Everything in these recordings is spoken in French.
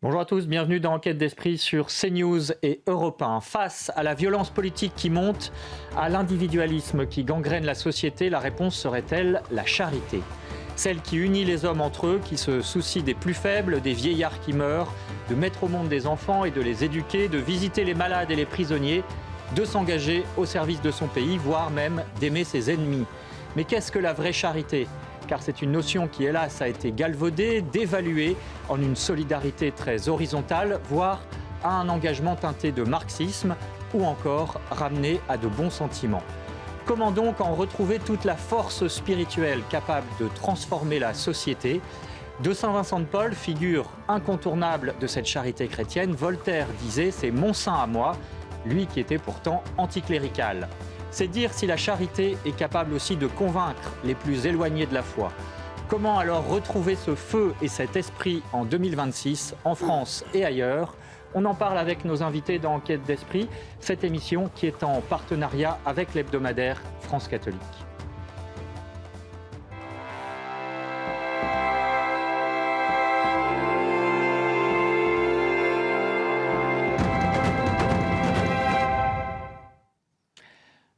Bonjour à tous, bienvenue dans Enquête d'Esprit sur CNews et Europe 1. Face à la violence politique qui monte, à l'individualisme qui gangrène la société, la réponse serait-elle la charité? Celle qui unit les hommes entre eux, qui se soucie des plus faibles, des vieillards qui meurent, de mettre au monde des enfants et de les éduquer, de visiter les malades et les prisonniers, de s'engager au service de son pays, voire même d'aimer ses ennemis. Mais qu'est-ce que la vraie charité ? Car c'est une notion qui, hélas, a été galvaudée, dévaluée en une solidarité très horizontale, voire à un engagement teinté de marxisme, ou encore ramené à de bons sentiments. Comment donc en retrouver toute la force spirituelle capable de transformer la société ? De Saint Vincent de Paul, figure incontournable de cette charité chrétienne, Voltaire disait « c'est mon saint à moi », lui qui était pourtant anticlérical. C'est dire si la charité est capable aussi de convaincre les plus éloignés de la foi. Comment alors retrouver ce feu et cet esprit en 2026, en France et ailleurs ? On en parle avec nos invités dans Enquête d'Esprit, cette émission qui est en partenariat avec l'hebdomadaire France Catholique.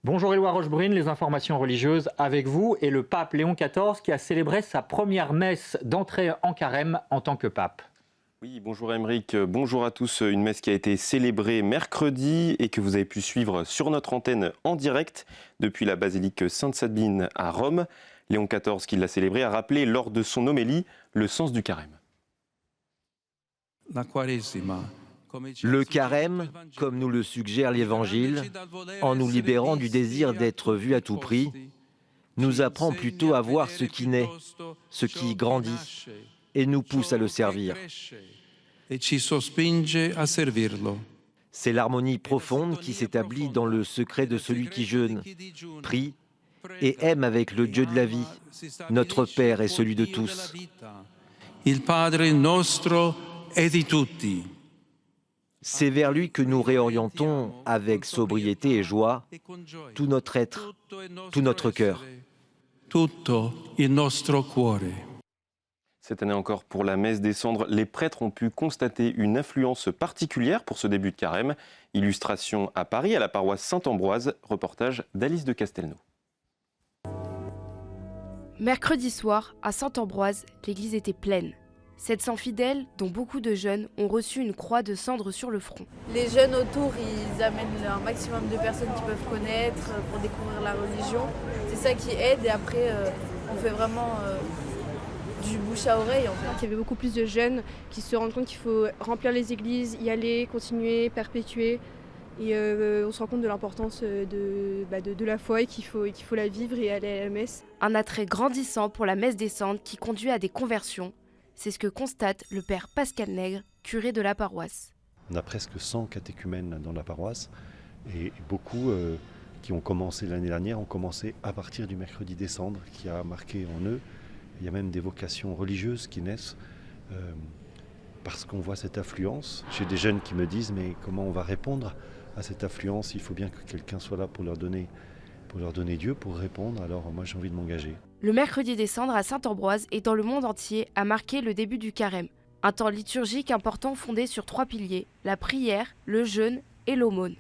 Bonjour Éloi Rochebrune, les informations religieuses avec vous et le pape Léon XIV qui a célébré sa première messe d'entrée en carême en tant que pape. Oui, bonjour Aymeric, bonjour à tous. Une messe qui a été célébrée mercredi et que vous avez pu suivre sur notre antenne en direct depuis la basilique Sainte-Sabine à Rome. Léon XIV, qui l'a célébrée, a rappelé lors de son homélie le sens du carême. Le carême, comme nous le suggère l'Évangile, en nous libérant du désir d'être vu à tout prix, nous apprend plutôt à voir ce qui naît, ce qui grandit, et nous pousse à le servir. C'est l'harmonie profonde qui s'établit dans le secret de celui qui jeûne, prie et aime avec le Dieu de la vie, notre Père et celui de tous. Il Padre nostro e di tutti. C'est vers lui que nous réorientons avec sobriété et joie tout notre être, tout notre cœur. Tutto il nostro cuore. Cette année encore, pour la messe des cendres, les prêtres ont pu constater une influence particulière pour ce début de carême. Illustration à Paris, à la paroisse Saint-Ambroise. Reportage d'Alice de Castelnau. Mercredi soir, à Saint-Ambroise, l'église était pleine. 700 fidèles, dont beaucoup de jeunes, ont reçu une croix de cendre sur le front. Les jeunes autour, ils amènent un maximum de personnes qu'ils peuvent connaître pour découvrir la religion. C'est ça qui aide et après, on fait vraiment du bouche à oreille. En fait. Il y avait beaucoup plus de jeunes qui se rendent compte qu'il faut remplir les églises, y aller, continuer, perpétuer. Et on se rend compte de l'importance de la foi et qu'il faut la vivre et aller à la messe. Un attrait grandissant pour la messe des cendres qui conduit à des conversions. C'est ce que constate le père Pascal Nègre, curé de la paroisse. On a presque 100 catéchumènes dans la paroisse et beaucoup qui ont commencé l'année dernière ont commencé à partir du mercredi des cendres qui a marqué en eux. Il y a même des vocations religieuses qui naissent parce qu'on voit cette affluence. J'ai des jeunes qui me disent mais comment on va répondre à cette affluence? Il faut bien que quelqu'un soit là pour leur donner Dieu, pour répondre. Alors moi j'ai envie de m'engager. Le mercredi des cendres à Saint-Ambroise et dans le monde entier a marqué le début du carême. Un temps liturgique important fondé sur 3 piliers, la prière, le jeûne et l'aumône.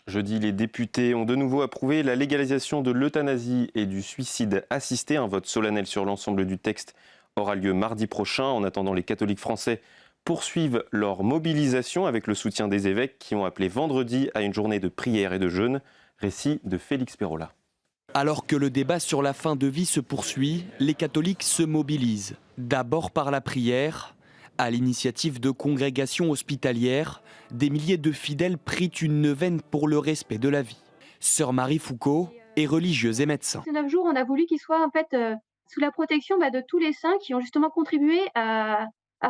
Jeudi, les députés ont de nouveau approuvé la légalisation de l'euthanasie et du suicide assisté. Un vote solennel sur l'ensemble du texte aura lieu mardi prochain. En attendant, les catholiques français poursuivent leur mobilisation avec le soutien des évêques qui ont appelé vendredi à une journée de prière et de jeûne. Récit de Félix Pérola. Alors que le débat sur la fin de vie se poursuit, les catholiques se mobilisent. D'abord par la prière. À l'initiative de congrégations hospitalières, des milliers de fidèles prient une neuvaine pour le respect de la vie. Sœur Marie Foucault est religieuse et médecin. Ces 9 jours, on a voulu qu'ils soient en fait sous la protection de tous les saints qui ont justement contribué à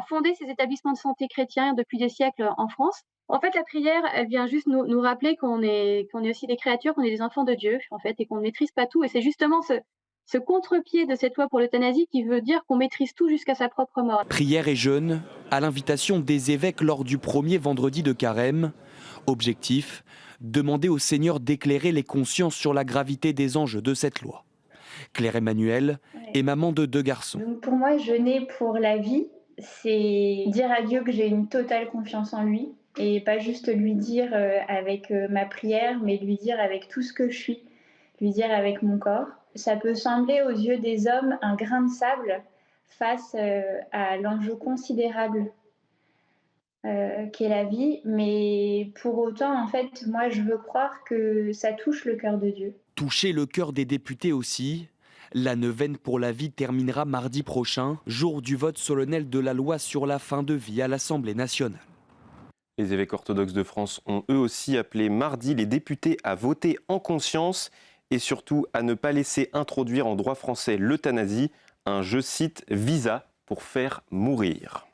fonder ces établissements de santé chrétiens depuis des siècles en France. En fait, la prière, elle vient juste nous rappeler qu'on est aussi des créatures, qu'on est des enfants de Dieu, en fait, et qu'on ne maîtrise pas tout. Et c'est justement ce contre-pied de cette loi pour l'euthanasie qui veut dire qu'on maîtrise tout jusqu'à sa propre mort. Prière et jeûne, à l'invitation des évêques lors du premier vendredi de carême. Objectif, demander au Seigneur d'éclairer les consciences sur la gravité des enjeux de cette loi. Claire Emmanuel est maman de 2 garçons. Donc pour moi, jeûner pour la vie, c'est dire à Dieu que j'ai une totale confiance en lui et pas juste lui dire avec ma prière, mais lui dire avec tout ce que je suis, lui dire avec mon corps. Ça peut sembler aux yeux des hommes un grain de sable face à l'enjeu considérable qu'est la vie, mais pour autant, en fait, moi, je veux croire que ça touche le cœur de Dieu. Toucher le cœur des députés aussi. La neuvaine pour la vie terminera mardi prochain, jour du vote solennel de la loi sur la fin de vie à l'Assemblée nationale. Les évêques orthodoxes de France ont eux aussi appelé mardi les députés à voter en conscience et surtout à ne pas laisser introduire en droit français l'euthanasie, un, je cite, visa pour faire mourir.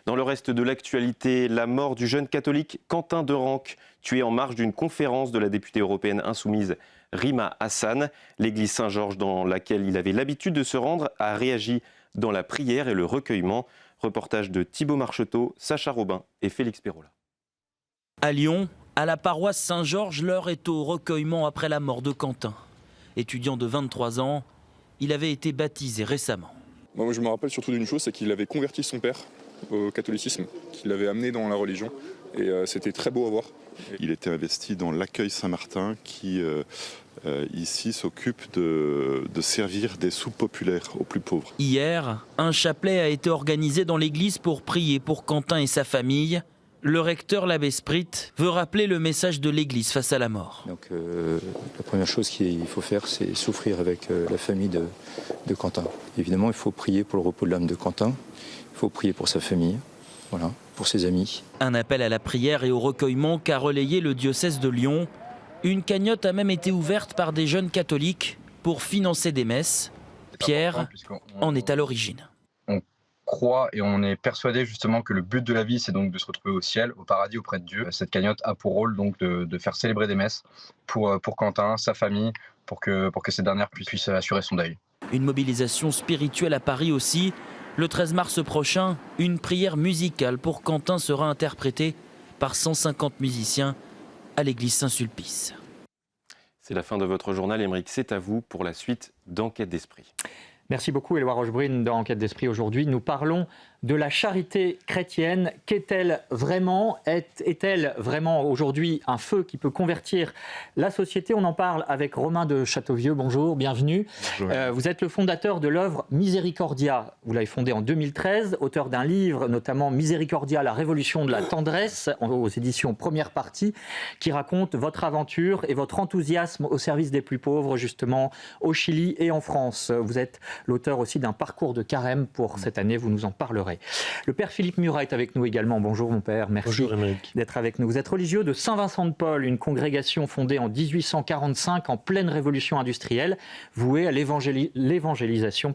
Dans le reste de l'actualité, la mort du jeune catholique Quentin Derenque, tué en marge d'une conférence de la députée européenne insoumise Rima Hassan. L'église Saint-Georges dans laquelle il avait l'habitude de se rendre a réagi dans la prière et le recueillement. Reportage de Thibaut Marcheteau, Sacha Robin et Félix Perrola. À Lyon, à la paroisse Saint-Georges, l'heure est au recueillement après la mort de Quentin. Étudiant de 23 ans, il avait été baptisé récemment. Moi, je me rappelle surtout d'une chose, c'est qu'il avait converti son père au catholicisme, qu'il l'avait amené dans la religion. Et c'était très beau à voir. Il était investi dans l'accueil Saint-Martin qui, ici, s'occupe de servir des soupes populaires aux plus pauvres. Hier, un chapelet a été organisé dans l'église pour prier pour Quentin et sa famille. Le recteur, l'abbé Sprit, veut rappeler le message de l'église face à la mort. Donc, la première chose qu'il faut faire, c'est souffrir avec la famille de Quentin. Évidemment, il faut prier pour le repos de l'âme de Quentin. Il faut prier pour sa famille. Voilà, pour ses amis. Un appel à la prière et au recueillement qu'a relayé le diocèse de Lyon. Une cagnotte a même été ouverte par des jeunes catholiques pour financer des messes. Pierre en est à l'origine. On croit et on est persuadé justement que le but de la vie, c'est donc de se retrouver au ciel, au paradis auprès de Dieu. Cette cagnotte a pour rôle donc de faire célébrer des messes pour Quentin, sa famille, pour que ces dernières puissent assurer son deuil. Une mobilisation spirituelle à Paris aussi. Le 13 mars prochain, une prière musicale pour Quentin sera interprétée par 150 musiciens à l'église Saint-Sulpice. C'est la fin de votre journal, Aymeric. C'est à vous pour la suite d'Enquête d'Esprit. Merci beaucoup, Éloi Rochebrune. Dans Enquête d'Esprit aujourd'hui, nous parlons de la charité chrétienne. Qu'est-elle vraiment ? Est-elle vraiment aujourd'hui un feu qui peut convertir la société ? On en parle avec Romain de Châteauvieux. Bonjour, bienvenue. Bonjour. Vous êtes le fondateur de l'œuvre Miséricordia. Vous l'avez fondée en 2013, auteur d'un livre, notamment Miséricordia, la révolution de la tendresse, aux éditions Première Partie, qui raconte votre aventure et votre enthousiasme au service des plus pauvres, justement au Chili et en France. Vous êtes l'auteur aussi d'un parcours de carême pour cette année, vous nous en parlerez. Le père Philippe Murat est avec nous également. Bonjour mon père, merci d'être avec nous. Vous êtes religieux de Saint-Vincent-de-Paul, une congrégation fondée en 1845 en pleine révolution industrielle, vouée à l'évangélisation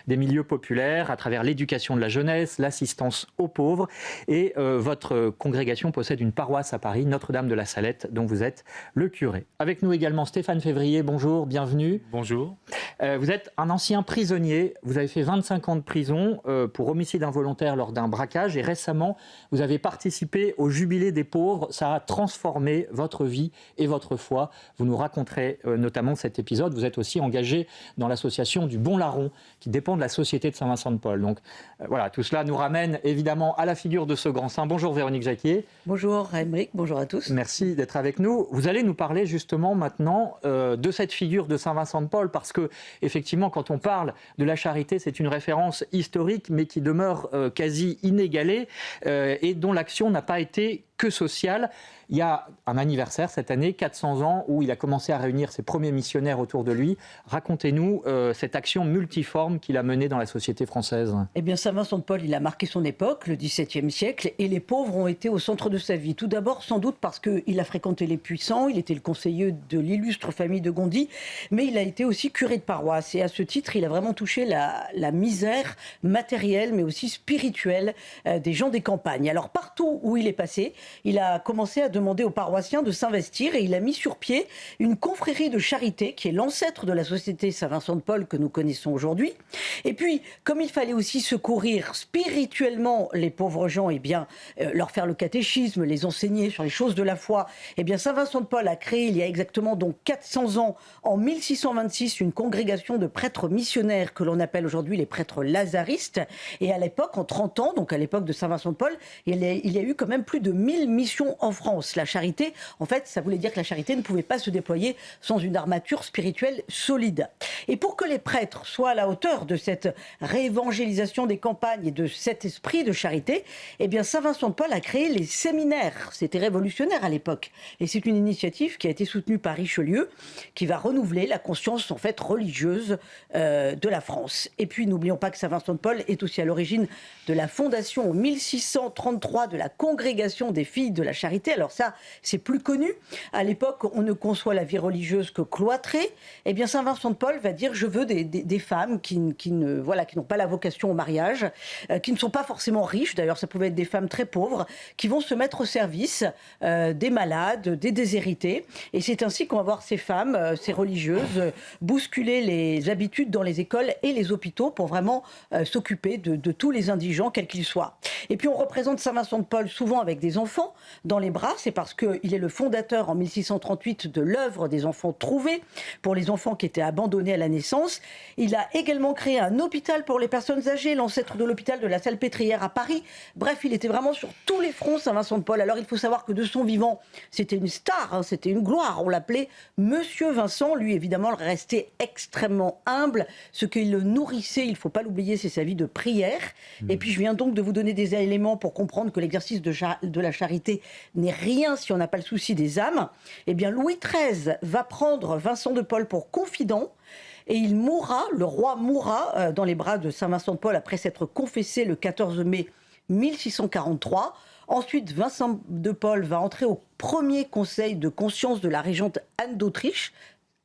des milieux populaires à travers l'éducation de la jeunesse, l'assistance aux pauvres. Et votre congrégation possède une paroisse à Paris, Notre-Dame de la Salette, dont vous êtes le curé. Avec nous également Stéphane Février, bonjour, bienvenue. Bonjour. Vous êtes un ancien prisonnier, vous avez fait 25 ans de prison pour homicide involontaire lors d'un braquage et récemment vous avez participé au jubilé des pauvres. Ça a transformé votre vie et votre foi. Vous nous raconterez notamment cet épisode. Vous êtes aussi engagé dans l'association du Bon Larron qui dépend de la Société de Saint-Vincent-de-Paul. Donc voilà, tout cela nous ramène évidemment à la figure de ce grand saint. Bonjour Véronique Jacquier. Bonjour Aymeric, bonjour à tous. Merci d'être avec nous. Vous allez nous parler justement maintenant de cette figure de Saint-Vincent-de-Paul parce que effectivement quand on parle de la charité, c'est une référence historique mais qui demeure quasi inégalée et dont l'action n'a pas été que sociale. Il y a un anniversaire cette année, 400 ans, où il a commencé à réunir ses premiers missionnaires autour de lui. Racontez-nous cette action multiforme qu'il a menée dans la société française. Eh bien, Saint-Vincent-de-Paul, il a marqué son époque, le XVIIe siècle, et les pauvres ont été au centre de sa vie. Tout d'abord, sans doute parce qu'il a fréquenté les puissants, il était le conseiller de l'illustre famille de Gondi, mais il a été aussi curé de paroisse. Et à ce titre, il a vraiment touché la misère matérielle, mais aussi spirituelle des gens des campagnes. Alors, partout où il est passé, il a commencé à demander aux paroissiens de s'investir et il a mis sur pied une confrérie de charité qui est l'ancêtre de la société Saint-Vincent-de-Paul que nous connaissons aujourd'hui. Et puis, comme il fallait aussi secourir spirituellement les pauvres gens, eh bien, leur faire le catéchisme, les enseigner sur les choses de la foi, eh bien, Saint-Vincent-de-Paul a créé il y a exactement donc 400 ans, en 1626, une congrégation de prêtres missionnaires que l'on appelle aujourd'hui les prêtres lazaristes. Et à l'époque, en 30 ans, donc à l'époque de Saint-Vincent-de-Paul, il y a eu quand même plus de 1000 missions en France. La charité, en fait, ça voulait dire que la charité ne pouvait pas se déployer sans une armature spirituelle solide. Et pour que les prêtres soient à la hauteur de cette réévangélisation des campagnes et de cet esprit de charité, eh bien Saint-Vincent-de-Paul a créé les séminaires. C'était révolutionnaire à l'époque. Et c'est une initiative qui a été soutenue par Richelieu, qui va renouveler la conscience en fait religieuse de la France. Et puis n'oublions pas que Saint-Vincent-de-Paul est aussi à l'origine de la fondation en 1633 de la Congrégation des filles de la charité. Alors ça, c'est plus connu. À l'époque, on ne conçoit la vie religieuse que cloîtrée. Eh bien, Saint-Vincent-de-Paul va dire « je veux des femmes qui n'ont pas la vocation au mariage, qui ne sont pas forcément riches, d'ailleurs ça pouvait être des femmes très pauvres, qui vont se mettre au service des malades, des déshérités. Et c'est ainsi qu'on va voir ces femmes, ces religieuses, bousculer les habitudes dans les écoles et les hôpitaux pour vraiment s'occuper de tous les indigents, quels qu'ils soient. Et puis on représente Saint-Vincent-de-Paul souvent avec des enfants dans les bras. C'est parce qu'il est le fondateur en 1638 de l'œuvre des enfants trouvés pour les enfants qui étaient abandonnés à la naissance. Il a également créé un hôpital pour les personnes âgées, l'ancêtre de l'hôpital de la Salpêtrière à Paris. Bref, il était vraiment sur tous les fronts, Saint-Vincent-de-Paul. Alors il faut savoir que de son vivant, c'était une star, c'était une gloire. On l'appelait Monsieur Vincent. Lui, évidemment, restait extrêmement humble. Ce qui le nourrissait, il ne faut pas l'oublier, c'est sa vie de prière. Et puis je viens donc de vous donner des éléments pour comprendre que l'exercice de la charité n'est rien si on n'a pas le souci des âmes. Eh bien, Louis XIII va prendre Vincent de Paul pour confident. Et il mourra, le roi mourra dans les bras de Saint-Vincent-de-Paul après s'être confessé le 14 mai 1643. Ensuite, Vincent de Paul va entrer au premier conseil de conscience de la régente Anne d'Autriche.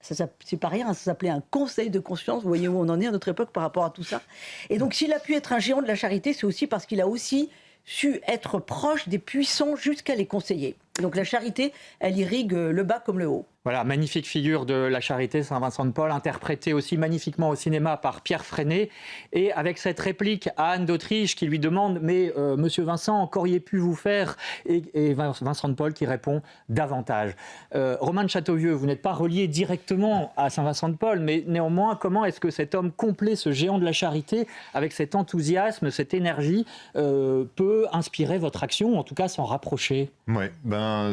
C'est pas rien, ça s'appelait un conseil de conscience. Vous voyez où on en est à notre époque par rapport à tout ça. Et donc, s'il a pu être un géant de la charité, c'est aussi parce qu'il a aussi su être proche des puissants jusqu'à les conseiller. Donc la charité, elle irrigue le bas comme le haut. Voilà, magnifique figure de la charité, Saint-Vincent-de-Paul, interprétée aussi magnifiquement au cinéma par Pierre Freinet, et avec cette réplique à Anne d'Autriche qui lui demande « Mais Monsieur Vincent, qu'auriez-pu-vous faire ?» et Vincent de Paul qui répond « Davantage ». Romain de Châteauvieux, vous n'êtes pas relié directement à Saint-Vincent-de-Paul, mais néanmoins, comment est-ce que cet homme complet, ce géant de la charité, avec cet enthousiasme, cette énergie, peut inspirer votre action, ou en tout cas s'en rapprocher ? Ouais,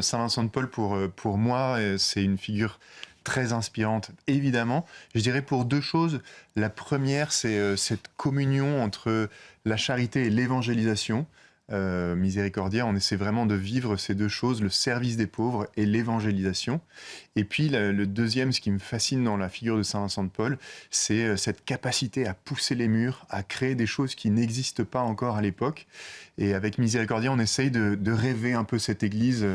Saint-Vincent-de-Paul, pour moi, c'est une figure très inspirante, évidemment. Je dirais pour deux choses. La première, c'est cette communion entre la charité et l'évangélisation. Miséricordia, on essaie vraiment de vivre ces deux choses, le service des pauvres et l'évangélisation. Et puis le deuxième, ce qui me fascine dans la figure de Saint-Vincent-de-Paul, c'est cette capacité à pousser les murs, à créer des choses qui n'existent pas encore à l'époque. Et avec Miséricordia, on essaye de rêver un peu cette église,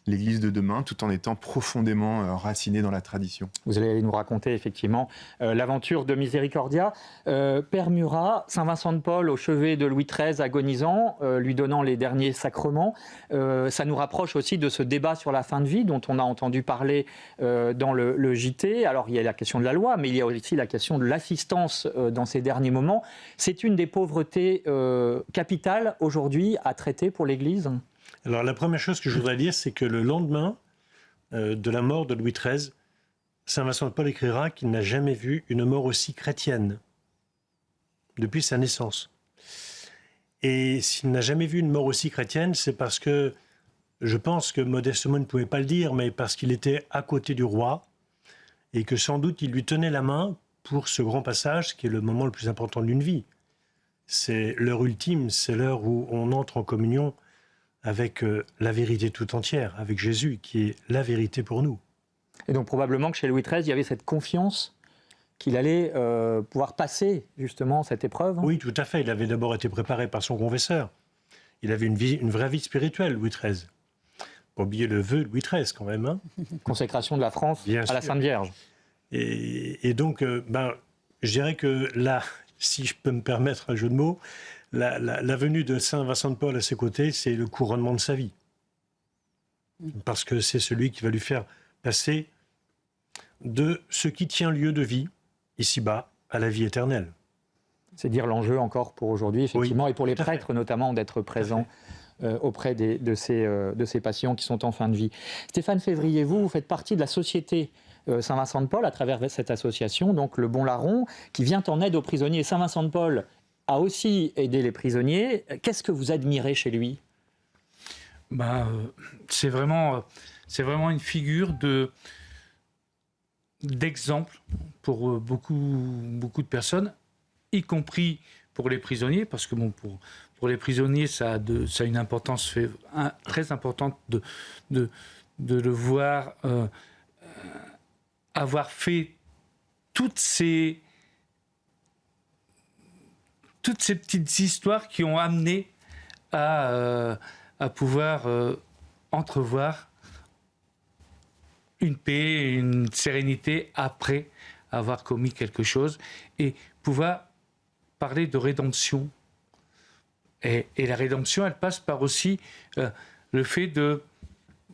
l'église de demain, tout en étant profondément raciné dans la tradition. Vous allez nous raconter effectivement l'aventure de Miséricordia. Père Murat, Saint-Vincent-de-Paul au chevet de Louis XIII agonisant, lui donnant les derniers sacrements. Ça nous rapproche aussi de ce débat sur la fin de vie dont on a entendu parler dans le JT. Alors il y a la question de la loi, mais il y a aussi la question de l'assistance dans ces derniers moments. C'est une des pauvretés capitales aujourd'hui à traiter pour l'Église ? Alors la première chose que je voudrais dire, c'est que le lendemain de la mort de Louis XIII, Saint-Vincent-de-Paul écrira qu'il n'a jamais vu une mort aussi chrétienne depuis sa naissance. Et s'il n'a jamais vu une mort aussi chrétienne, c'est parce que, je pense que modestement il ne pouvait pas le dire, mais parce qu'il était à côté du roi et que sans doute il lui tenait la main pour ce grand passage qui est le moment le plus important d'une vie. C'est l'heure ultime, c'est l'heure où on entre en communion avec la vérité tout entière, avec Jésus, qui est la vérité pour nous. Et donc probablement que chez Louis XIII, il y avait cette confiance qu'il allait pouvoir passer justement cette épreuve. Oui, tout à fait. Il avait d'abord été préparé par son confesseur. Il avait une vraie vie spirituelle, Louis XIII. Pas oublier le vœu de Louis XIII quand même. Hein. Consécration de la France à la Sainte Vierge. Et donc, je dirais que là, si je peux me permettre un jeu de mots, la venue de Saint Vincent de Paul à ses côtés, c'est le couronnement de sa vie. parce que c'est celui qui va lui faire passer de ce qui tient lieu de vie, ici-bas, à la vie éternelle. C'est dire l'enjeu encore pour aujourd'hui, effectivement, et pour les prêtres notamment, d'être présents auprès de ces patients qui sont en fin de vie. Stéphane Février, vous faites partie de la Société Saint-Vincent-de-Paul à travers cette association, donc le Bon Larron, qui vient en aide aux prisonniers. Saint-Vincent-de-Paul a aussi aidé les prisonniers. Qu'est-ce que vous admirez chez lui ? C'est vraiment une figure d'exemple pour beaucoup de personnes, y compris pour les prisonniers, parce que pour les prisonniers, ça a une importance très importante de le voir avoir fait toutes ces petites histoires qui ont amené à pouvoir entrevoir une paix, une sérénité après avoir commis quelque chose et pouvoir parler de rédemption. Et la rédemption, elle passe par aussi le fait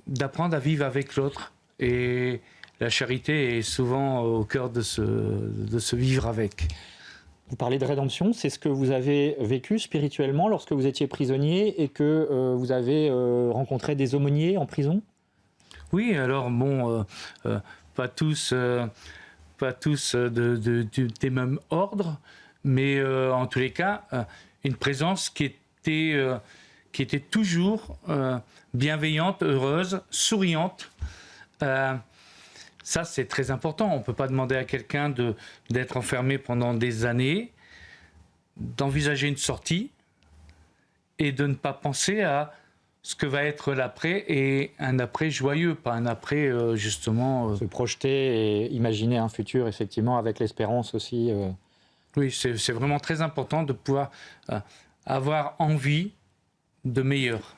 d'apprendre à vivre avec l'autre. Et la charité est souvent au cœur de ce vivre avec. Vous parlez de rédemption, c'est ce que vous avez vécu spirituellement lorsque vous étiez prisonnier et que vous avez rencontré des aumôniers en prison ? Oui, alors pas tous des mêmes ordres, mais en tous les cas, une présence qui était toujours bienveillante, heureuse, souriante. Ça, c'est très important. On ne peut pas demander à quelqu'un d'être enfermé pendant des années, d'envisager une sortie et de ne pas penser à ce que va être l'après, et un après joyeux, pas un après justement... Se projeter et imaginer un futur, effectivement, avec l'espérance aussi. Oui, c'est vraiment très important de pouvoir avoir envie de meilleur.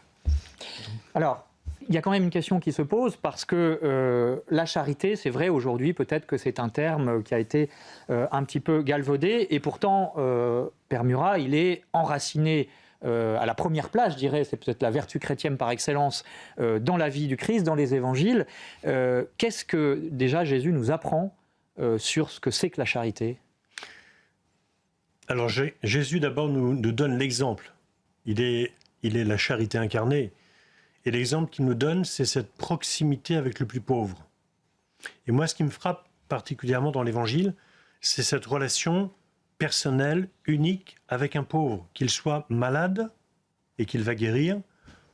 Alors, il y a quand même une question qui se pose, parce que la charité, c'est vrai, aujourd'hui, peut-être que c'est un terme qui a été un petit peu galvaudé, et pourtant, Père Murat, il est enraciné à la première place, je dirais, c'est peut-être la vertu chrétienne par excellence, dans la vie du Christ, dans les évangiles. Qu'est-ce que, déjà, Jésus nous apprend sur ce que c'est que la charité ? Alors, Jésus, d'abord, nous donne l'exemple. Il est la charité incarnée. Et l'exemple qu'il nous donne, c'est cette proximité avec le plus pauvre. Et moi, ce qui me frappe particulièrement dans l'Évangile, c'est cette relation personnelle, unique, avec un pauvre, qu'il soit malade et qu'il va guérir,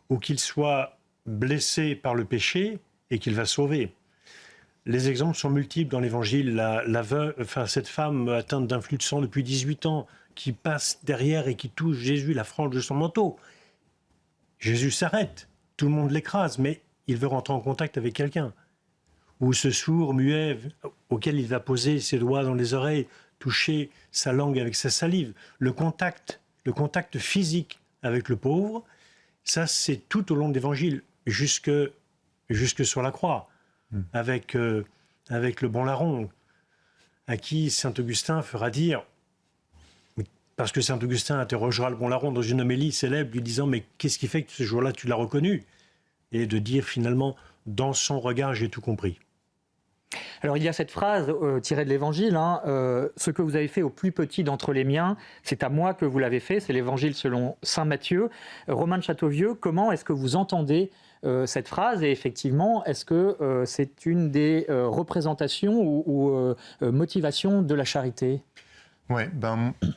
ou qu'il soit blessé par le péché et qu'il va sauver. Les exemples sont multiples dans l'Évangile. Cette femme atteinte d'un flux de sang depuis 18 ans, qui passe derrière et qui touche Jésus, la frange de son manteau. Jésus s'arrête. Tout le monde l'écrase, mais il veut rentrer en contact avec quelqu'un. Ou ce sourd muet auquel il va poser ses doigts dans les oreilles, toucher sa langue avec sa salive. Le contact physique avec le pauvre, ça c'est tout au long de l'Évangile, jusque sur la croix, avec le Bon Larron, à qui saint Augustin fera dire, parce que saint Augustin interrogera le Bon Larron dans une homélie célèbre, lui disant « Mais qu'est-ce qui fait que ce jour-là tu l'as reconnu ?» Et de dire finalement « Dans son regard, j'ai tout compris ». Alors il y a cette phrase tirée de l'Évangile, ce que vous avez fait au plus petit d'entre les miens, c'est à moi que vous l'avez fait », c'est l'Évangile selon saint Matthieu. Romain de Châteauvieux, comment est-ce que vous entendez cette phrase, et effectivement, est-ce que c'est une des représentations ou motivations de la charité ? Oui,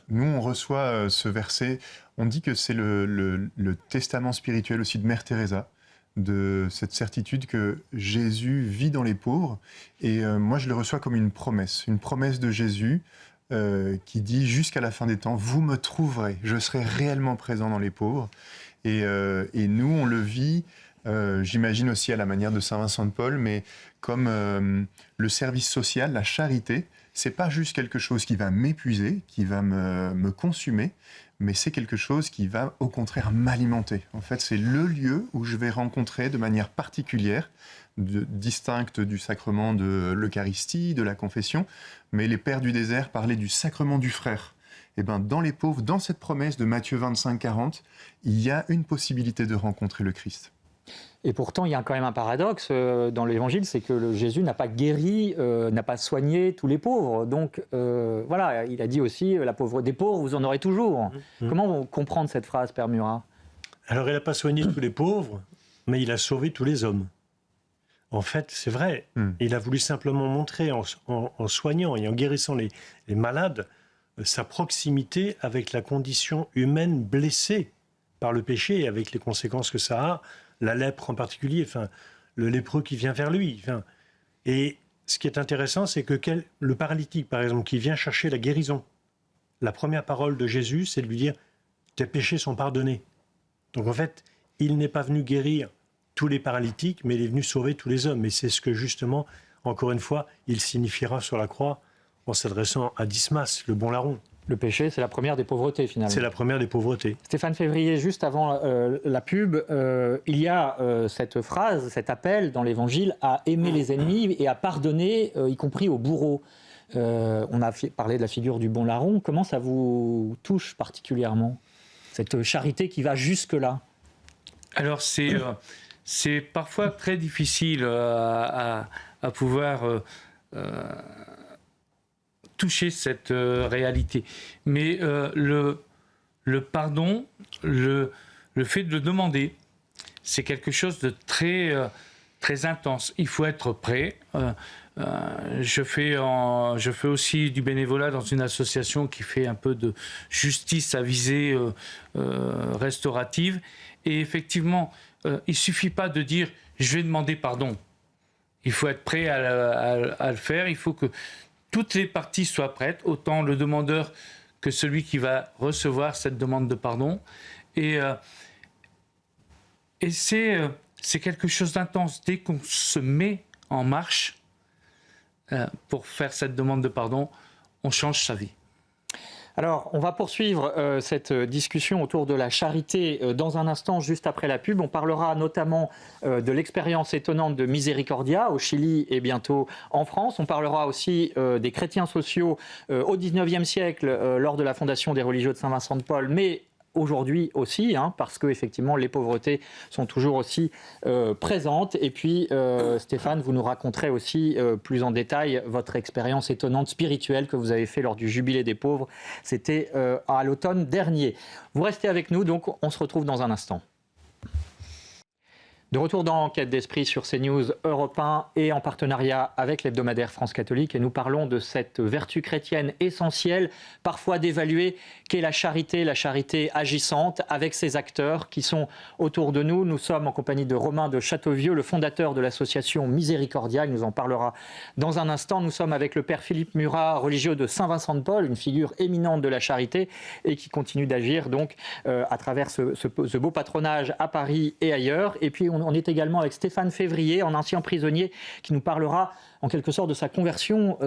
nous on reçoit ce verset, on dit que c'est le testament spirituel aussi de Mère Teresa, de cette certitude que Jésus vit dans les pauvres, et moi je le reçois comme une promesse de Jésus qui dit jusqu'à la fin des temps, vous me trouverez, je serai réellement présent dans les pauvres, et nous on le vit, j'imagine aussi à la manière de Saint Vincent de Paul, mais comme le service social, la charité, c'est pas juste quelque chose qui va m'épuiser, qui va me consumer, mais c'est quelque chose qui va au contraire m'alimenter. En fait, c'est le lieu où je vais rencontrer de manière particulière, distincte du sacrement de l'Eucharistie, de la confession, mais les pères du désert parlaient du sacrement du frère. Et dans les pauvres, dans cette promesse de Matthieu 25, 40, il y a une possibilité de rencontrer le Christ. Et pourtant, il y a quand même un paradoxe dans l'Évangile, c'est que Jésus n'a pas guéri, n'a pas soigné tous les pauvres. Donc voilà, il a dit aussi, la pauvreté des pauvres, vous en aurez toujours. Comment comprendre cette phrase, Père Murat? Alors, il n'a pas soigné tous les pauvres, mais il a sauvé tous les hommes. En fait, c'est vrai. Il a voulu simplement montrer, en soignant et en guérissant les malades, sa proximité avec la condition humaine blessée par le péché et avec les conséquences que ça a, la lèpre en particulier, le lépreux qui vient vers lui. Et ce qui est intéressant, c'est que le paralytique, par exemple, qui vient chercher la guérison, la première parole de Jésus, c'est de lui dire « tes péchés sont pardonnés ». Donc en fait, il n'est pas venu guérir tous les paralytiques, mais il est venu sauver tous les hommes. Et c'est ce que justement, encore une fois, il signifiera sur la croix en s'adressant à Dismas, le bon larron. Le péché, c'est la première des pauvretés, finalement. C'est la première des pauvretés. Stéphane Février, juste avant la pub, il y a cette phrase, cet appel dans l'Évangile à aimer les ennemis et à pardonner, y compris aux bourreaux. On a parlé de la figure du bon larron. Comment ça vous touche particulièrement, cette charité qui va jusque-là? Alors, c'est parfois très difficile à pouvoir toucher cette réalité. Mais le pardon, le fait de le demander, c'est quelque chose de très, très intense. Il faut être prêt. Je fais aussi du bénévolat dans une association qui fait un peu de justice à visée restaurative. Et effectivement, il ne suffit pas de dire « je vais demander pardon ». Il faut être prêt à le faire. Il faut que toutes les parties soient prêtes, autant le demandeur que celui qui va recevoir cette demande de pardon. Et c'est quelque chose d'intense. Dès qu'on se met en marche pour faire cette demande de pardon, on change sa vie. Alors, on va poursuivre cette discussion autour de la charité dans un instant, juste après la pub. On parlera notamment de l'expérience étonnante de Miséricordia au Chili et bientôt en France. On parlera aussi des chrétiens sociaux au XIXe siècle lors de la fondation des religieux de Saint-Vincent de Paul, mais aujourd'hui aussi, parce que effectivement les pauvretés sont toujours aussi présentes. Et puis Stéphane, vous nous raconterez aussi plus en détail votre expérience étonnante spirituelle que vous avez fait lors du Jubilé des pauvres. C'était à l'automne dernier. Vous restez avec nous, donc on se retrouve dans un instant. De retour dans Enquête d'Esprit sur CNews Europe 1 et en partenariat avec l'hebdomadaire France Catholique. Et nous parlons de cette vertu chrétienne essentielle, parfois dévaluée, qu'est la charité agissante avec ses acteurs qui sont autour de nous. Nous sommes en compagnie de Romain de Châteauvieux, le fondateur de l'association Miséricordia. Il nous en parlera dans un instant. Nous sommes avec le père Philippe Murat, religieux de Saint-Vincent de Paul, une figure éminente de la charité et qui continue d'agir donc à travers ce beau patronage à Paris et ailleurs. Et puis on est également avec Stéphane Février, un ancien prisonnier, qui nous parlera en quelque sorte de sa conversion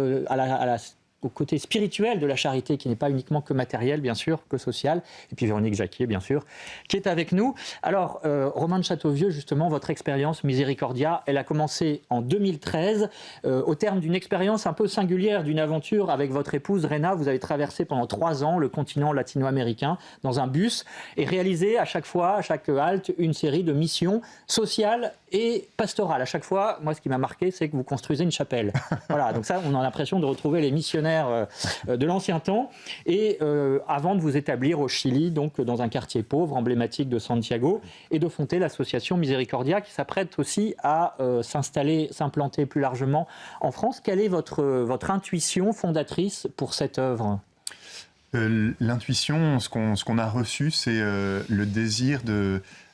au côté spirituel de la charité, qui n'est pas uniquement que matériel, bien sûr, que social. Et puis Véronique Jacquier, bien sûr, qui est avec nous. Alors, Romain de Châteauvieux, justement, votre expérience Miséricordia, elle a commencé en 2013, au terme d'une expérience un peu singulière, d'une aventure avec votre épouse Réna. Vous avez traversé pendant 3 ans le continent latino-américain dans un bus et réalisé à chaque fois, à chaque halte, une série de missions sociales et pastorales. À chaque fois, moi, ce qui m'a marqué, c'est que vous construisez une chapelle. Voilà, donc ça, on a l'impression de retrouver les missionnaires de l'ancien temps, et avant de vous établir au Chili, donc dans un quartier pauvre, emblématique de Santiago, et de fonder l'association Miséricordia, qui s'apprête aussi à s'implanter plus largement en France. Quelle est votre intuition fondatrice pour cette œuvre ? L'intuition, ce qu'on a reçu, c'est le désir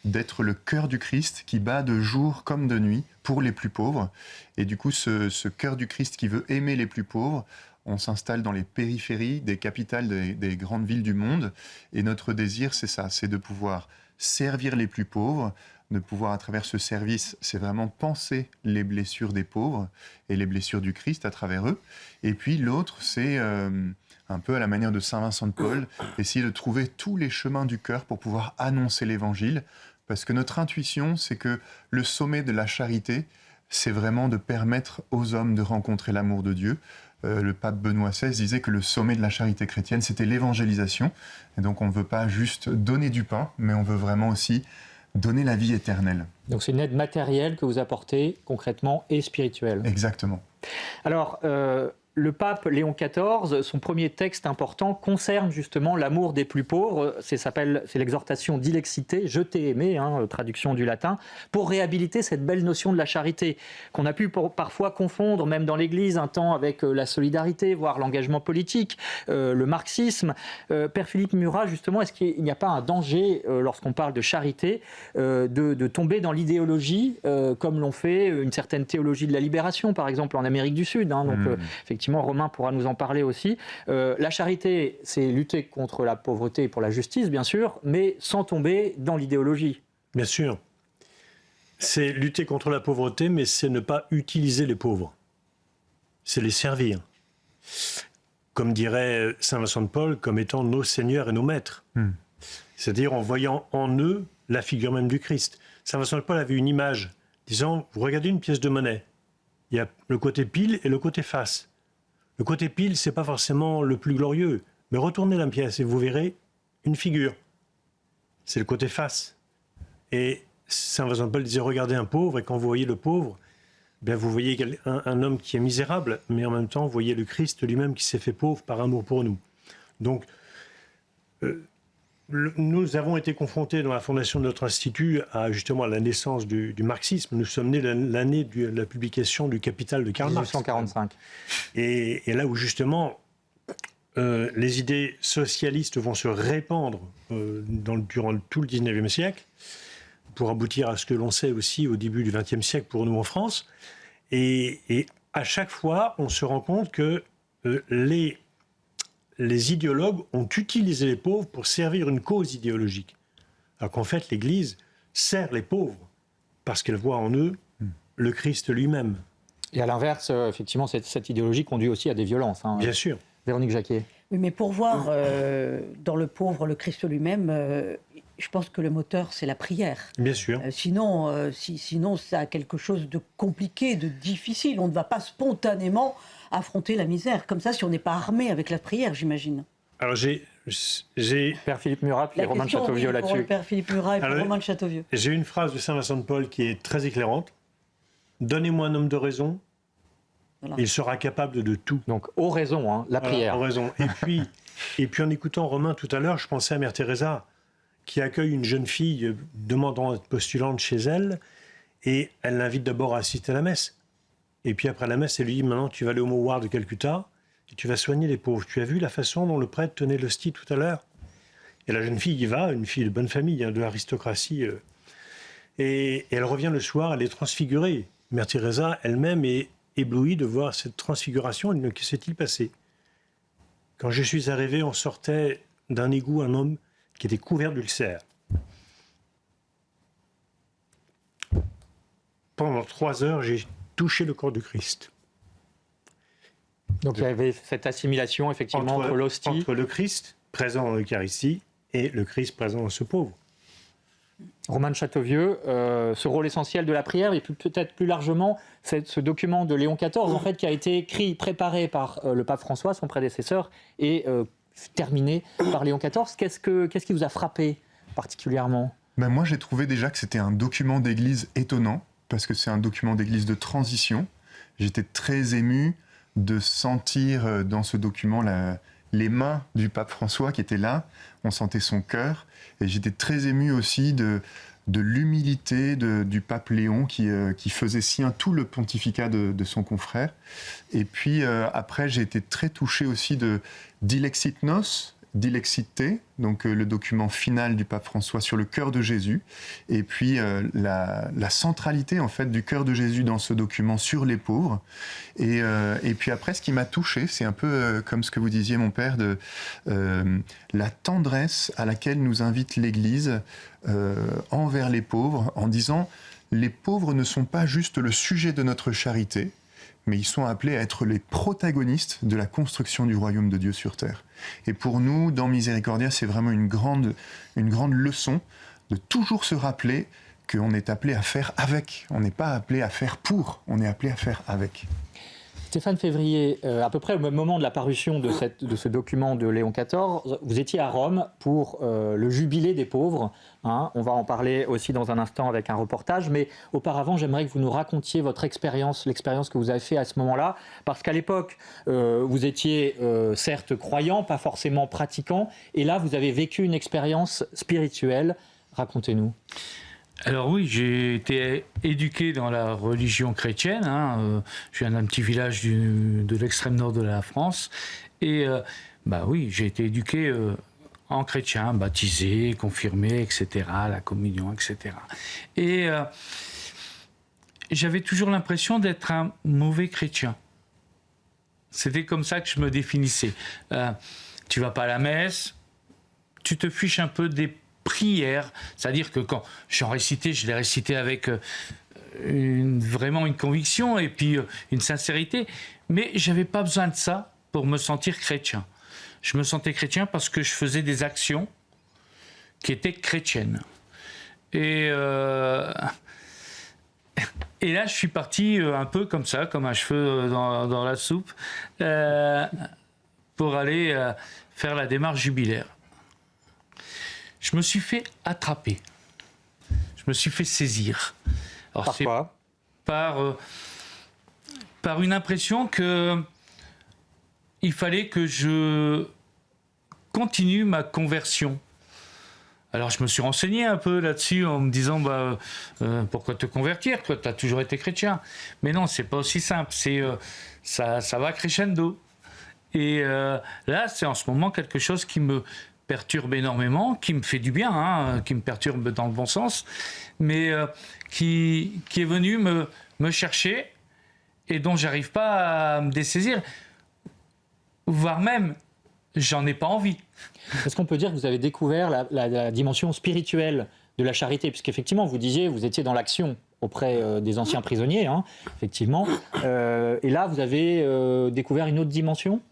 d'être le cœur du Christ qui bat de jour comme de nuit pour les plus pauvres. Et du coup, ce cœur du Christ qui veut aimer les plus pauvres, on s'installe dans les périphéries des capitales des grandes villes du monde. Et notre désir, c'est ça, c'est de pouvoir servir les plus pauvres, de pouvoir, à travers ce service, c'est vraiment penser les blessures des pauvres et les blessures du Christ à travers eux. Et puis l'autre, c'est un peu à la manière de Saint-Vincent de Paul, essayer de trouver tous les chemins du cœur pour pouvoir annoncer l'Évangile. Parce que notre intuition, c'est que le sommet de la charité, c'est vraiment de permettre aux hommes de rencontrer l'amour de Dieu. Le pape Benoît XVI disait que le sommet de la charité chrétienne, c'était l'évangélisation. Et donc on ne veut pas juste donner du pain, mais on veut vraiment aussi donner la vie éternelle. Donc c'est une aide matérielle que vous apportez concrètement et spirituelle. Exactement. Alors, le pape Léon XIV, son premier texte important concerne justement l'amour des plus pauvres. C'est l'exhortation Dilexite, je t'ai aimé, traduction du latin, pour réhabiliter cette belle notion de la charité, qu'on a pu parfois confondre, même dans l'Église, un temps avec la solidarité, voire l'engagement politique, le marxisme. Père Philippe Murat, justement, est-ce qu'il n'y a pas un danger, lorsqu'on parle de charité, de tomber dans l'idéologie, comme l'ont fait une certaine théologie de la libération, par exemple, en Amérique du Sud, donc effectivement, Romain pourra nous en parler aussi. La charité, c'est lutter contre la pauvreté et pour la justice, bien sûr, mais sans tomber dans l'idéologie. Bien sûr. C'est lutter contre la pauvreté, mais c'est ne pas utiliser les pauvres. C'est les servir. Comme dirait saint Vincent de Paul, comme étant nos seigneurs et nos maîtres. C'est-à-dire en voyant en eux la figure même du Christ. Saint Vincent de Paul avait une image disant, vous regardez une pièce de monnaie, il y a le côté pile et le côté face. Le côté pile, c'est pas forcément le plus glorieux, mais retournez la pièce et vous verrez une figure. C'est le côté face. Et saint Vincent de Paul disait, regardez un pauvre, et quand vous voyez le pauvre, ben vous voyez un homme qui est misérable, mais en même temps, vous voyez le Christ lui-même qui s'est fait pauvre par amour pour nous. Donc, nous avons été confrontés dans la fondation de notre institut à justement la naissance du marxisme. Nous sommes nés l'année de la publication du Capital de Karl Marx. 1945. Et là où justement les idées socialistes vont se répandre durant tout le 19e siècle, pour aboutir à ce que l'on sait aussi au début du 20e siècle pour nous en France. Et à chaque fois, on se rend compte que les idéologues ont utilisé les pauvres pour servir une cause idéologique. Alors qu'en fait, l'Église sert les pauvres parce qu'elle voit en eux le Christ lui-même. Et à l'inverse, effectivement, cette idéologie conduit aussi à des violences. Bien sûr. Véronique Jacquier. Oui, mais pour voir dans le pauvre le Christ lui-même, je pense que le moteur, c'est la prière. Bien sûr. Sinon, ça a quelque chose de compliqué, de difficile. On ne va pas spontanément affronter la misère comme ça si on n'est pas armé avec la prière, j'imagine. Alors j'ai Père Philippe Murat puis Romain de Châteauvieux là-dessus. Père Philippe Murat et Romain de Châteauvieux. J'ai une phrase de saint Vincent de Paul qui est très éclairante. Donnez-moi un homme de raison, voilà. Il sera capable de tout. Donc oraison, la prière. Oraison. Et puis en écoutant Romain tout à l'heure, je pensais à Mère Teresa qui accueille une jeune fille demandant à être postulante chez elle et elle l'invite d'abord à assister à la messe. Et puis après la messe, elle lui dit, maintenant tu vas aller au mouroir de Calcutta et tu vas soigner les pauvres. Tu as vu la façon dont le prêtre tenait l'hostie tout à l'heure? Et la jeune fille y va, une fille de bonne famille, de l'aristocratie. Et elle revient le soir, elle est transfigurée. Mère Teresa elle-même est éblouie de voir cette transfiguration. Elle dit, que s'est-il passé? Quand je suis arrivé, on sortait d'un égout un homme qui était couvert d'ulcères. Pendant 3 heures, j'ai touché le corps du Christ. Donc il y avait cette assimilation effectivement entre l'hostie... Entre le Christ présent dans l'Eucharistie et le Christ présent dans ce pauvre. Romain de Châteauvieux, ce rôle essentiel de la prière, et peut-être plus largement ce document de Léon XIV, en fait, qui a été écrit, préparé par le pape François, son prédécesseur, et terminé par Léon XIV. Qu'est-ce qui vous a frappé particulièrement? Moi, j'ai trouvé déjà que c'était un document d'église étonnant, parce que c'est un document d'église de transition. J'étais très ému de sentir dans ce document les mains du pape François qui étaient là. On sentait son cœur. Et j'étais très ému aussi de l'humilité du pape Léon qui faisait sien tout le pontificat de son confrère. Et puis après, j'ai été très touché aussi de Dilexit Nos, Dilexite, donc le document final du pape François sur le cœur de Jésus, et puis la centralité en fait du cœur de Jésus dans ce document sur les pauvres. Et puis après, ce qui m'a touché, c'est un peu comme ce que vous disiez, mon père, de la tendresse à laquelle nous invite l'Église envers les pauvres, en disant les pauvres ne sont pas juste le sujet de notre charité, mais ils sont appelés à être les protagonistes de la construction du royaume de Dieu sur terre. Et pour nous, dans Miséricordia, c'est vraiment une grande leçon de toujours se rappeler qu'on est appelé à faire avec. On n'est pas appelé à faire pour, on est appelé à faire avec. Stéphane Février, à peu près au même moment de la parution de ce document de Léon XIV, vous étiez à Rome pour le jubilé des pauvres. Hein. On va en parler aussi dans un instant avec un reportage. Mais auparavant, j'aimerais que vous nous racontiez votre expérience, l'expérience que vous avez fait à ce moment-là. Parce qu'à l'époque, vous étiez certes croyant, pas forcément pratiquant. Et là, vous avez vécu une expérience spirituelle. Racontez-nous. Alors oui, j'ai été éduqué dans la religion chrétienne. Je viens d'un petit village de l'extrême nord de la France. Et oui, j'ai été éduqué en chrétien, baptisé, confirmé, etc., la communion, etc. Et j'avais toujours l'impression d'être un mauvais chrétien. C'était comme ça que je me définissais. Tu vas pas à la messe, tu te fiches un peu des prière, c'est-à-dire que quand j'en récitais, je les récitais avec vraiment une conviction et puis une sincérité, mais j'avais pas besoin de ça pour me sentir chrétien. Je me sentais chrétien parce que je faisais des actions qui étaient chrétiennes. Et là, je suis parti un peu comme ça, comme un cheveu dans la soupe, pour aller faire la démarche jubilaire. Je me suis fait attraper. Je me suis fait saisir. Alors, par quoi ? Par une impression que il fallait que je continue ma conversion. Alors je me suis renseigné un peu là-dessus en me disant pourquoi te convertir ? Toi, tu as toujours été chrétien. Mais non, c'est pas aussi simple. Ça va crescendo. Et là, c'est en ce moment quelque chose qui me perturbe énormément, qui me fait du bien, qui me perturbe dans le bon sens, mais qui est venu me chercher et dont j'arrive pas à me dessaisir, voire même, j'en ai pas envie. Est-ce qu'on peut dire que vous avez découvert la dimension spirituelle de la charité ? Puisqu'effectivement, vous disiez, vous étiez dans l'action auprès des anciens prisonniers, effectivement. Et là, vous avez découvert une autre dimension ?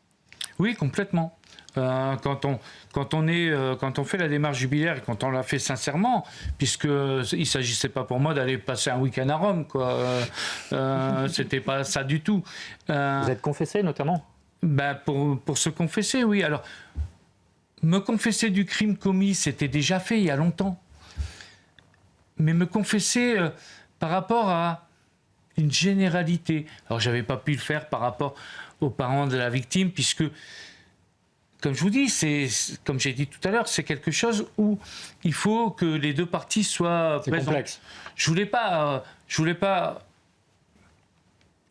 Oui, complètement. Quand on fait la démarche jubilaire et quand on la fait sincèrement, puisque il s'agissait pas pour moi d'aller passer un week-end à Rome, quoi. C'était pas ça du tout. Vous êtes confessé notamment ? Pour se confesser, oui. Alors, me confesser du crime commis, c'était déjà fait il y a longtemps. Mais me confesser par rapport à une généralité. Alors, j'avais pas pu le faire par rapport aux parents de la victime, puisque comme je vous dis, comme j'ai dit tout à l'heure, c'est quelque chose où il faut que les deux parties soient présentes. C'est complexe. Je voulais pas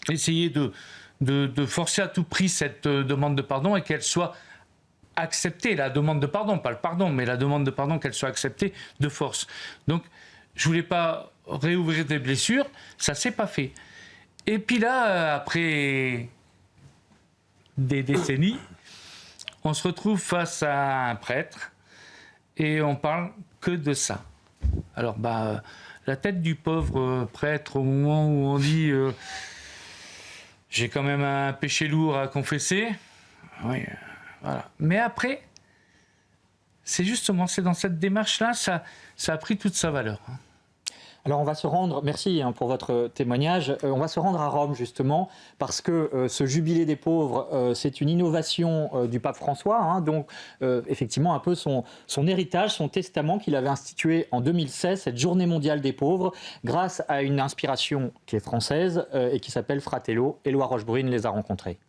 essayer de forcer à tout prix cette demande de pardon et qu'elle soit acceptée, la demande de pardon, pas le pardon, mais la demande de pardon, qu'elle soit acceptée de force. Donc, je voulais pas réouvrir des blessures, ça s'est pas fait. Et puis là, après des décennies, on se retrouve face à un prêtre et on parle que de ça. Alors, la tête du pauvre prêtre au moment où on dit j'ai quand même un péché lourd à confesser. Oui, voilà. Mais après, c'est dans cette démarche-là, ça a pris toute sa valeur. Alors on va se rendre, merci pour votre témoignage, on va se rendre à Rome justement parce que ce jubilé des pauvres, c'est une innovation du pape François, donc effectivement un peu son héritage, son testament qu'il avait institué en 2016, cette journée mondiale des pauvres, grâce à une inspiration qui est française et qui s'appelle Fratello. Éloi Rochebrune les a rencontrés.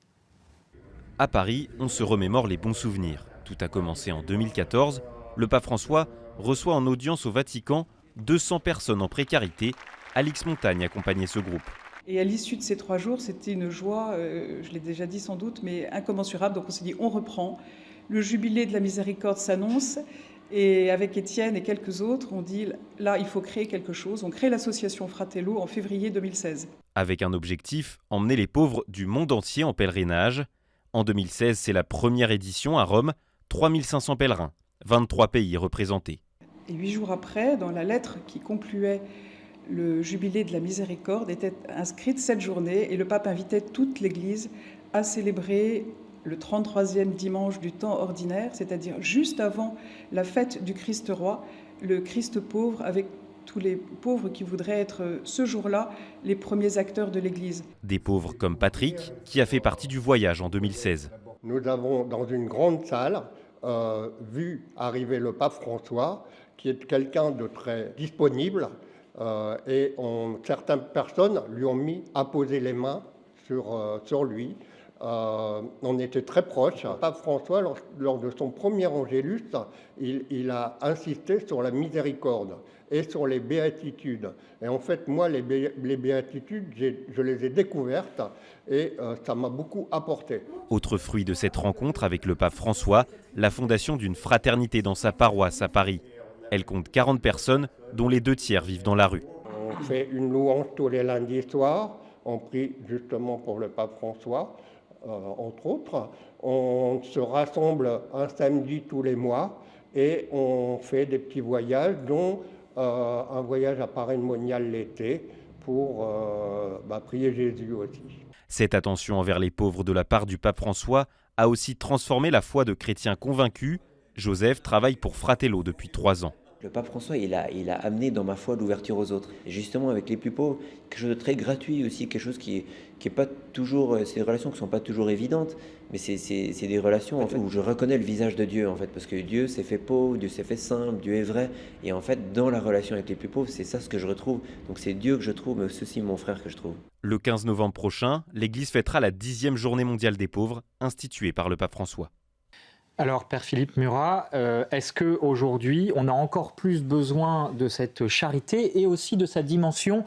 À Paris, on se remémore les bons souvenirs. Tout a commencé en 2014. Le pape François reçoit en audience au Vatican 200 personnes en précarité. Alix Montagne accompagnait ce groupe. Et à l'issue de ces 3 jours, c'était une joie, je l'ai déjà dit sans doute, mais incommensurable. Donc on s'est dit, on reprend. Le jubilé de la miséricorde s'annonce. Et avec Étienne et quelques autres, on dit, là, il faut créer quelque chose. On crée l'association Fratello en février 2016. Avec un objectif, emmener les pauvres du monde entier en pèlerinage. En 2016, c'est la première édition à Rome. 3500 pèlerins, 23 pays représentés. Et 8 jours après, dans la lettre qui concluait le jubilé de la miséricorde, était inscrite cette journée et le pape invitait toute l'Église à célébrer le 33e dimanche du temps ordinaire, c'est-à-dire juste avant la fête du Christ roi, le Christ pauvre avec tous les pauvres qui voudraient être ce jour-là les premiers acteurs de l'Église. Des pauvres comme Patrick, qui a fait partie du voyage en 2016. Nous avons, dans une grande salle, vu arriver le pape François, qui est quelqu'un de très disponible, et certaines personnes lui ont apposé les mains sur lui. On était très proches. Le pape François, lors de son premier Angélus, il a insisté sur la miséricorde et sur les béatitudes. Et en fait, moi, les béatitudes, je les ai découvertes et ça m'a beaucoup apporté. Autre fruit de cette rencontre avec le pape François, la fondation d'une fraternité dans sa paroisse à Paris. Elle compte 40 personnes, dont les 2/3 vivent dans la rue. On fait une louange tous les lundis soirs. On prie justement pour le pape François, entre autres. On se rassemble un samedi tous les mois et on fait des petits voyages, dont un voyage à Paris Monial l'été pour prier Jésus aussi. Cette attention envers les pauvres de la part du pape François a aussi transformé la foi de chrétiens convaincus. Joseph travaille pour Fratello depuis 3 ans. Le pape François, il a amené dans ma foi l'ouverture aux autres. Et justement, avec les plus pauvres, quelque chose de très gratuit aussi, quelque chose qui est pas toujours... C'est des relations qui ne sont pas toujours évidentes, mais c'est des relations en fait, où je reconnais le visage de Dieu, en fait, parce que Dieu s'est fait pauvre, Dieu s'est fait simple, Dieu est vrai. Et en fait, dans la relation avec les plus pauvres, c'est ça ce que je retrouve. Donc c'est Dieu que je trouve, mais c'est aussi mon frère que je trouve. Le 15 novembre prochain, l'Église fêtera la 10e journée mondiale des pauvres, instituée par le pape François. Alors, Père Philippe Murat, est-ce qu'aujourd'hui, on a encore plus besoin de cette charité et aussi de sa dimension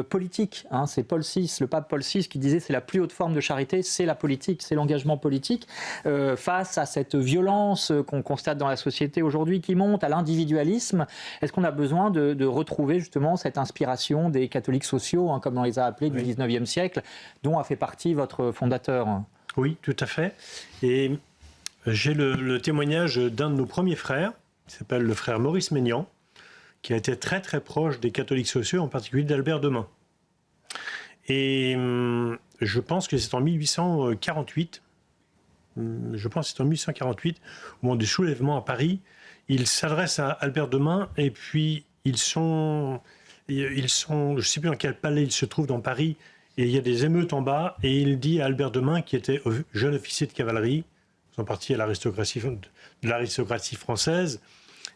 politique, hein? C'est Paul VI, le pape Paul VI, qui disait c'est la plus haute forme de charité, c'est la politique, c'est l'engagement politique. Face à cette violence qu'on constate dans la société aujourd'hui qui monte, à l'individualisme, est-ce qu'on a besoin de retrouver justement cette inspiration des catholiques sociaux, hein, comme on les a appelés du 19e siècle, dont a fait partie votre fondateur? Oui, tout à fait. Et j'ai le témoignage d'un de nos premiers frères, qui s'appelle le frère Maurice Maignan, qui a été très très proche des catholiques sociaux, en particulier d'Albert Demain. Et je pense que c'est en 1848, au moment du soulèvement à Paris, il s'adresse à Albert Demain, et puis ils sont, je ne sais plus dans quel palais ils se trouvent dans Paris, et il y a des émeutes en bas, et il dit à Albert Demain, qui était jeune officier de cavalerie, en partie à de l'aristocratie française,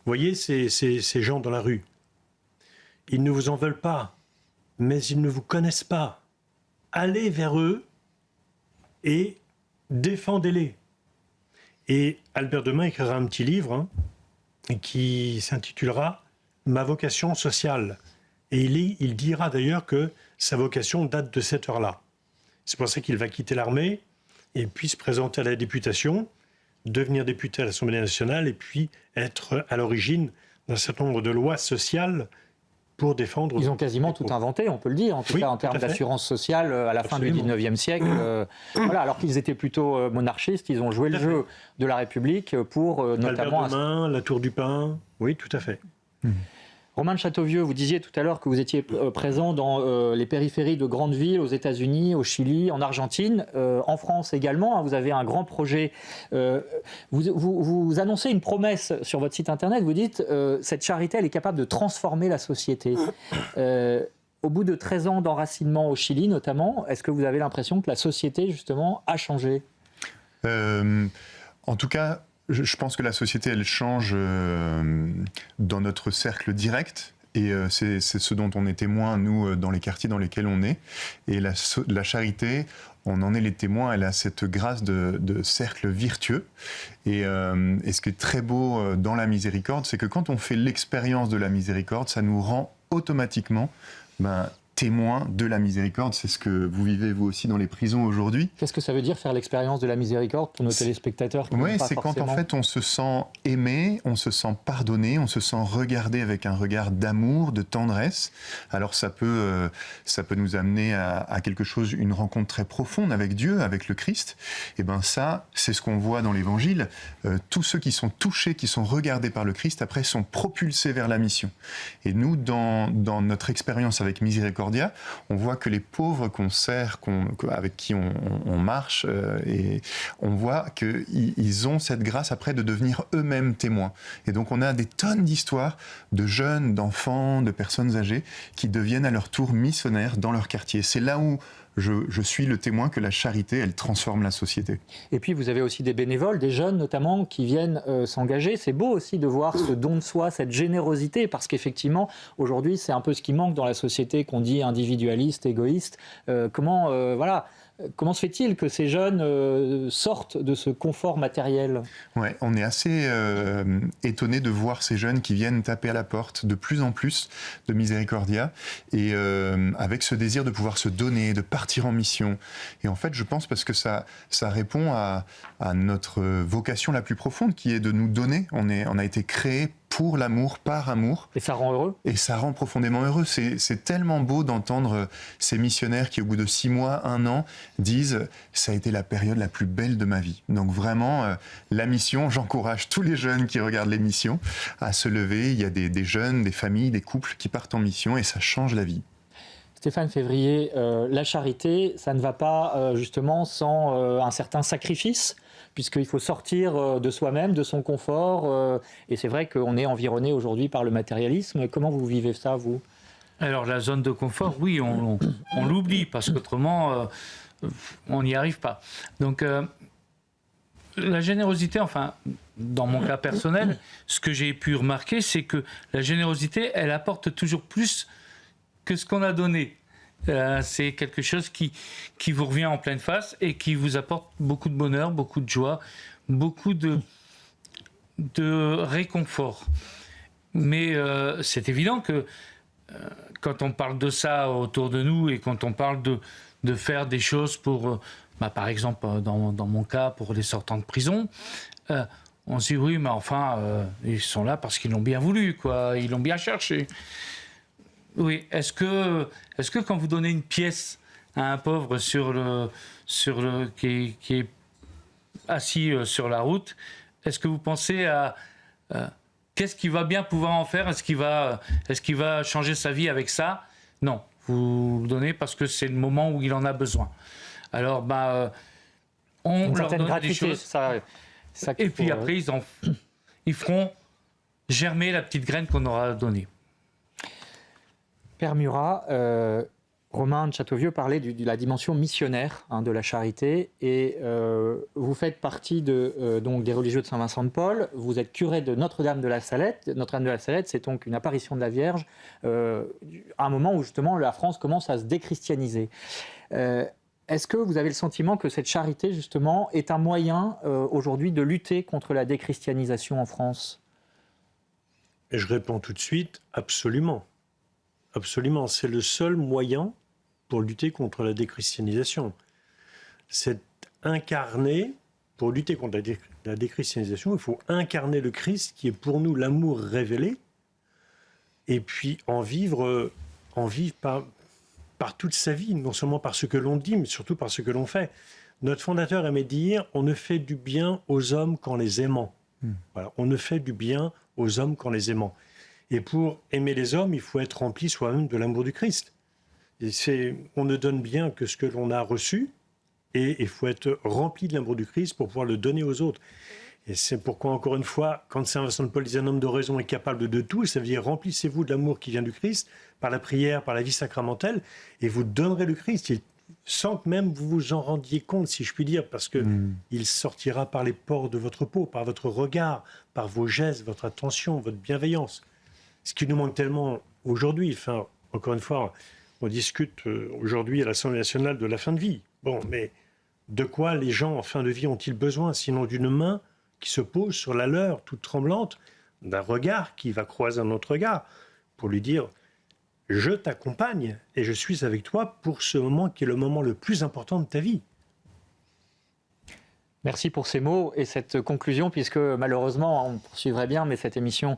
voyez ces gens dans la rue. Ils ne vous en veulent pas, mais ils ne vous connaissent pas. Allez vers eux et défendez-les. Et Albert Demain écrira un petit livre qui s'intitulera « Ma vocation sociale ». Et il dira d'ailleurs que sa vocation date de cette heure-là. C'est pour ça qu'il va quitter l'armée et puis se présenter à la députation, devenir député à l'Assemblée nationale et puis être à l'origine d'un certain nombre de lois sociales pour défendre... Ils ont quasiment tout inventé, on peut le dire, en tout cas en termes d'assurance sociale à la fin du 19e siècle. Voilà, alors qu'ils étaient plutôt monarchistes, ils ont joué le jeu de la République pour notamment... Albert Demain, la Tour du Pin, oui, tout à fait. Romain de Châteauvieux, vous disiez tout à l'heure que vous étiez présent dans les périphéries de grandes villes, aux États-Unis, au Chili, en Argentine, en France également. Hein, vous avez un grand projet. Vous annoncez une promesse sur votre site internet. Vous dites cette charité, elle est capable de transformer la société. Au bout de 13 ans d'enracinement au Chili, notamment, est-ce que vous avez l'impression que la société, justement, a changé ? En tout cas, je pense que la société, elle change dans notre cercle direct. Et c'est ce dont on est témoin, nous, dans les quartiers dans lesquels on est. Et la charité, on en est les témoins, elle a cette grâce de cercle virtueux. Et ce qui est très beau dans la miséricorde, c'est que quand on fait l'expérience de la miséricorde, ça nous rend automatiquement témoin de la miséricorde. C'est ce que vous vivez vous aussi dans les prisons aujourd'hui. Qu'est-ce que ça veut dire faire l'expérience de la miséricorde pour nos téléspectateurs? Oui, c'est quand en fait on se sent aimé, on se sent pardonné, on se sent regardé avec un regard d'amour, de tendresse. Alors ça peut nous amener à quelque chose, une rencontre très profonde avec Dieu, avec le Christ. Et ça, c'est ce qu'on voit dans l'Évangile. Tous ceux qui sont touchés, qui sont regardés par le Christ, après sont propulsés vers la mission. Et nous, dans notre expérience avec Miséricorde, Miséricordia, on voit que les pauvres qu'on sert, avec qui on marche, et on voit qu'ils ont cette grâce après de devenir eux-mêmes témoins. Et donc on a des tonnes d'histoires de jeunes, d'enfants, de personnes âgées qui deviennent à leur tour missionnaires dans leur quartier. C'est là où je suis le témoin que la charité, elle transforme la société. Et puis vous avez aussi des bénévoles, des jeunes notamment, qui viennent s'engager. C'est beau aussi de voir ce don de soi, cette générosité, parce qu'effectivement, aujourd'hui, c'est un peu ce qui manque dans la société qu'on dit individualiste, égoïste. Comment se fait-il que ces jeunes sortent de ce confort matériel ? Ouais, on est assez étonné de voir ces jeunes qui viennent taper à la porte de plus en plus de Miséricordia, et avec ce désir de pouvoir se donner, de partir en mission. Et en fait, je pense parce que ça répond à notre vocation la plus profonde, qui est de nous donner. On a été créés pour l'amour, par amour. Et ça rend heureux ? Et ça rend profondément heureux. C'est tellement beau d'entendre ces missionnaires qui, au bout de 6 mois, 1 an, disent « ça a été la période la plus belle de ma vie ». Donc vraiment, la mission, j'encourage tous les jeunes qui regardent l'émission à se lever. Il y a des jeunes, des familles, des couples qui partent en mission et ça change la vie. Stéphane Février, la charité, ça ne va pas justement sans un certain sacrifice, puisqu'il faut sortir de soi-même, de son confort. Et c'est vrai qu'on est environné aujourd'hui par le matérialisme. Comment vous vivez ça, vous ? Alors la zone de confort, oui, on l'oublie, parce qu'autrement, on n'y arrive pas. Donc la générosité, enfin, dans mon cas personnel, ce que j'ai pu remarquer, c'est que la générosité, elle apporte toujours plus que ce qu'on a donné. C'est quelque chose qui vous revient en pleine face et qui vous apporte beaucoup de bonheur, beaucoup de joie, beaucoup de réconfort. Mais c'est évident que quand on parle de ça autour de nous et quand on parle de faire des choses pour, par exemple, dans mon cas, pour les sortants de prison, on se dit oui, mais enfin, ils sont là parce qu'ils l'ont bien voulu, quoi. Ils l'ont bien cherché. Oui, est-ce que quand vous donnez une pièce à un pauvre qui est assis sur la route, est-ce que vous pensez à qu'est-ce qu'il va bien pouvoir en faire ? Est-ce qu'il va changer sa vie avec ça ? Non, vous le donnez parce que c'est le moment où il en a besoin. Alors, on leur donne des choses. Ça et puis après, ils feront germer la petite graine qu'on aura donnée. Père Murat, Romain de Châteauvieux parlait de la dimension missionnaire de la charité, et vous faites partie donc des religieux de Saint-Vincent-de-Paul. Vous êtes curé de Notre-Dame de la Salette. Notre-Dame de la Salette, c'est donc une apparition de la Vierge à un moment où justement la France commence à se déchristianiser. Est-ce que vous avez le sentiment que cette charité justement est un moyen aujourd'hui de lutter contre la déchristianisation en France ? Et je réponds tout de suite, absolument. Absolument, c'est le seul moyen pour lutter contre la déchristianisation. C'est incarner, pour lutter contre la déchristianisation, il faut incarner le Christ qui est pour nous l'amour révélé, et puis en vivre par toute sa vie, non seulement par ce que l'on dit, mais surtout par ce que l'on fait. Notre fondateur aimait dire « on ne fait du bien aux hommes qu'en les aimant ». Voilà, on ne fait du bien aux hommes qu'en les aimant. Et pour aimer les hommes, il faut être rempli soi-même de l'amour du Christ. On ne donne bien que ce que l'on a reçu, et il faut être rempli de l'amour du Christ pour pouvoir le donner aux autres. Et c'est pourquoi, encore une fois, quand Saint Vincent de Paul disait un homme de raison est capable de tout, ça veut dire remplissez-vous de l'amour qui vient du Christ, par la prière, par la vie sacramentelle, et vous donnerez le Christ, sans que même vous vous en rendiez compte, si je puis dire, parce que il sortira par les pores de votre peau, par votre regard, par vos gestes, votre attention, votre bienveillance. Ce qui nous manque tellement aujourd'hui, enfin, encore une fois, on discute aujourd'hui à l'Assemblée nationale de la fin de vie. Bon, mais de quoi les gens en fin de vie ont-ils besoin, sinon d'une main qui se pose sur la leur, toute tremblante, d'un regard qui va croiser un autre regard, pour lui dire « je t'accompagne et je suis avec toi pour ce moment qui est le moment le plus important de ta vie ». Merci pour ces mots et cette conclusion, puisque malheureusement, on poursuivrait bien, mais cette émission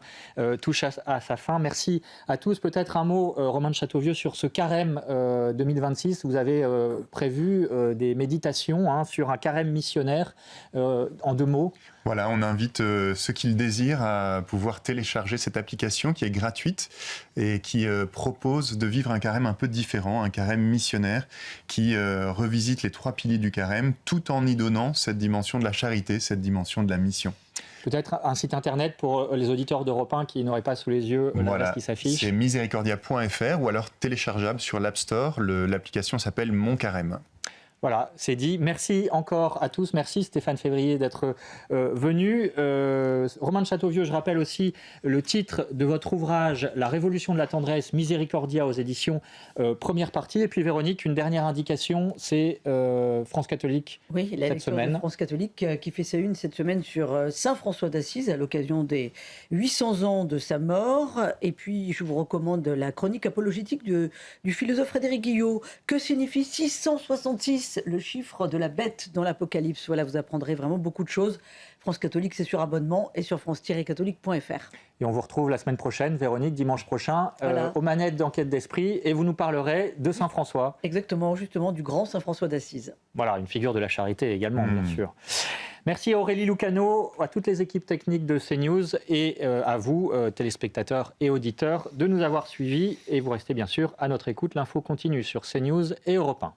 touche à sa fin. Merci à tous. Peut-être un mot, Romain de Châteauvieux, sur ce carême 2026. Vous avez prévu des méditations sur un carême missionnaire, en 2 mots. Voilà, on invite ceux qui le désirent à pouvoir télécharger cette application qui est gratuite et qui propose de vivre un carême un peu différent, un carême missionnaire qui revisite les 3 piliers du carême tout en y donnant cette dimension de la charité, cette dimension de la mission. Peut-être un site internet pour les auditeurs d'Europe 1 qui n'auraient pas sous les yeux l'adresse qui s'affiche. C'est misericordia.fr ou alors téléchargeable sur l'App Store. L'application s'appelle Mon Carême. Voilà, c'est dit. Merci encore à tous. Merci Stéphane Février d'être venu. Romain de Châteauvieux, je rappelle aussi le titre de votre ouvrage, La Révolution de la tendresse, Miséricordia aux éditions première partie. Et puis Véronique, une dernière indication, c'est France Catholique oui, la cette lecture semaine. de France Catholique qui fait sa une cette semaine sur Saint François d'Assise à l'occasion des 800 ans de sa mort. Et puis je vous recommande la chronique apologétique du philosophe Frédéric Guillot. Que signifie 666 le chiffre de la bête dans l'Apocalypse? Voilà, vous apprendrez vraiment beaucoup de choses. France Catholique, c'est sur abonnement et sur france-catholique.fr. Et on vous retrouve la semaine prochaine, Véronique, dimanche prochain, voilà. aux manettes d'Enquête d'Esprit. Et vous nous parlerez de Saint François. Exactement, justement, du grand Saint François d'Assise. Voilà, une figure de la charité également, bien sûr. Merci à Aurélie Lucano, à toutes les équipes techniques de CNews et à vous, téléspectateurs et auditeurs, de nous avoir suivis. Et vous restez bien sûr à notre écoute. L'info continue sur CNews et Europe 1.